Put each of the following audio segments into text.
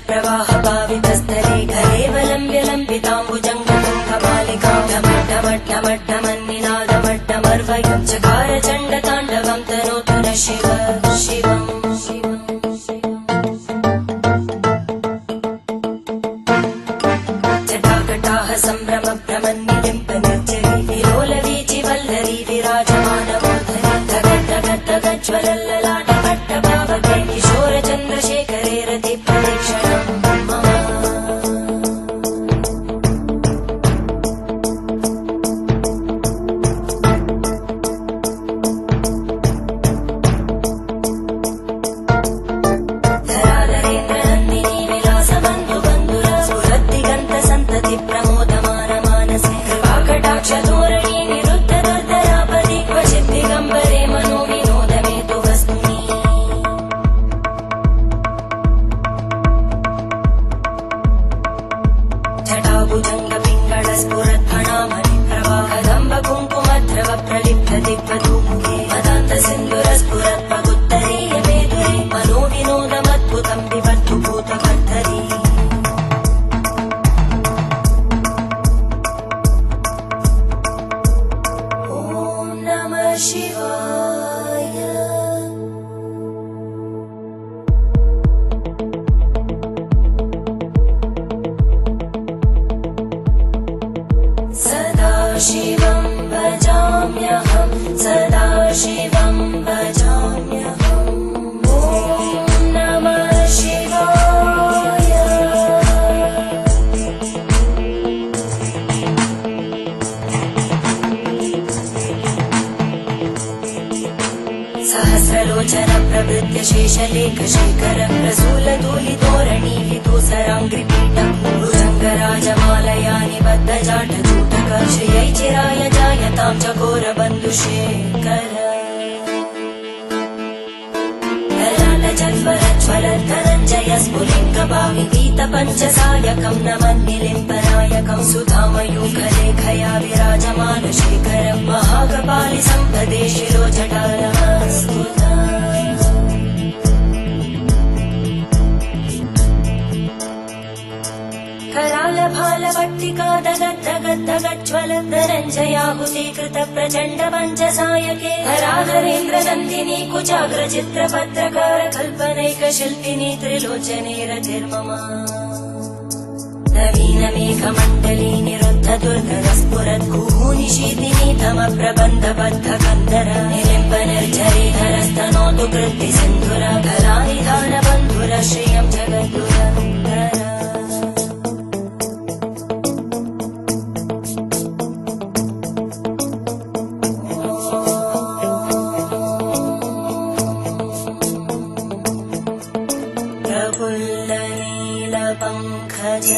प्रवाह पावितस्थले घरेवलम्ब्य लम्बिताम्बुजङ्गतुङ्गबालिकां ढमड्ढमड्ढमड्ढमन्निनादमड्ढमर्वयं चकार चण्डताण्डवं तनोतु न शिव शिवम् जटाकटाः सम्भ्रम भ्रमन्निलिम्पनिर्जरी विलोलवीचि वल्लरी विराजमानमूर्धनि धगद्धगद्धगज्ज्वलल्ललाटपट्टपावके किशोरचन्द्रशेखरे रतिप्रदक्षिणम् शिवं भजाम्यहं सदा शिवं भजाम्यहम् ॐ नमः शिवाय सहस्रलोचन प्रभृत्य शेषलेखशेखर प्रसूलतूलितोरणी विदूसराङ्घ्रिपीठं भुजङ्गराजमालया निबद्धजाटजूटक श्रियै चिराय जायतां चकोरबन्धुशेखर ललाटजल्परज्ज्वलद्धनञ्जय स्फुलिङ्गभाविपीतपञ्चसायकं नमन्निलिम्पनायकं सुधामयूखलेखया विराजमानशेखरं महाकपालि सम्पदे शिरोजटालस्फुटम् करालभालवट्टिका दगद्धगद्धगज्ज्वलद्धनञ्जयाहुतीकृत प्रचण्ड पञ्चसायके हराधरेन्द्रनन्दिनी कुचाग्रचित्रपत्रकार कल्पनैकशिल्पिनी त्रिलोचने रतिर्मम नवीनमेघमण्डली निरुद्ध दुर्धरस्फुरद्गूनिशीतिनी तमप्रबन्धबद्धकन्धर निलिम्पनिर्झरीधरस्तनोतु कृत्तिसिन्धुर कलानिधानबन्धुर श्रियं जगद्गुरन्धर प्रफुल्लनीलपङ्कज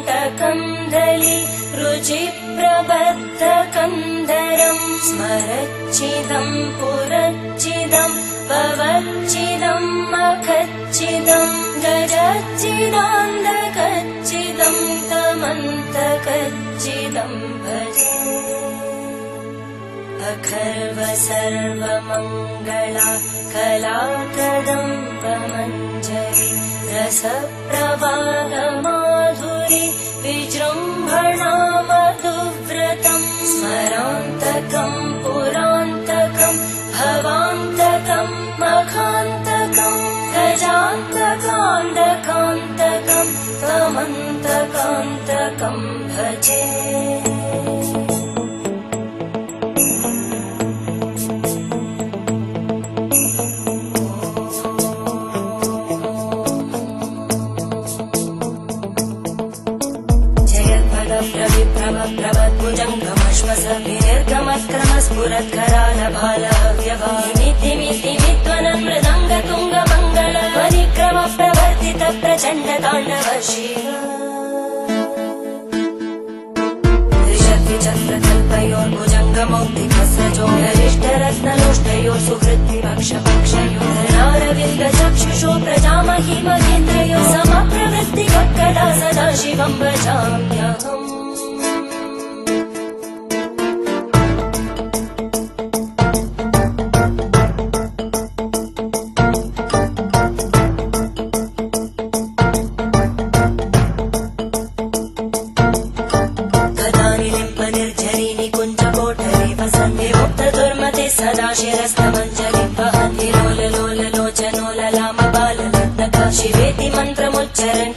प्रपञ्चकारिमप्रभावलम्बिकण्टकन्दली रुचिप्रबद्धकन्धरं स्मरच्चिदं पुरच्चिदं भवच्चिदं मखच्चिदं गजच्चिदान्धकच्चिदं तमन्तकच्चिदं भजे अखर्व सर्वमङ्गला कलाकदम्बमञ्जरी रसप्रवाहमाधुरी विजृम्भणा मधुव्रतं स्मरान्तकं पुरान्तकं भवान्तकं मखान्तकं गजान्तकान्तकान्तकं तमन्तकान्तकं भजे विनिर्गमक्रमस्फुरत्करालभालव्यवामिद्धिमिद्धिमिध्वनं मृदङ्गतुङ्गमङ्गल परिक्रमप्रवर्तित प्रचण्डताण्डव शिव त्रिशक्तिचक्रकल्पयोर्भुजङ्गमौक्तिकस्रजो गरिष्ठरत्नलोष्टयोः सुहृद्विपक्षपक्षयोः धरणारविन्दचक्षुषो प्रजामहि महेन्द्रयोः समप्रवृत्तिकक्कदा सदा शिवं भजाम्यहम् शिरस्तमञ्जलिं वहति लोल लोल लोचनो ललाम बालरत्नका शिवेति मन्त्रमुच्चरन्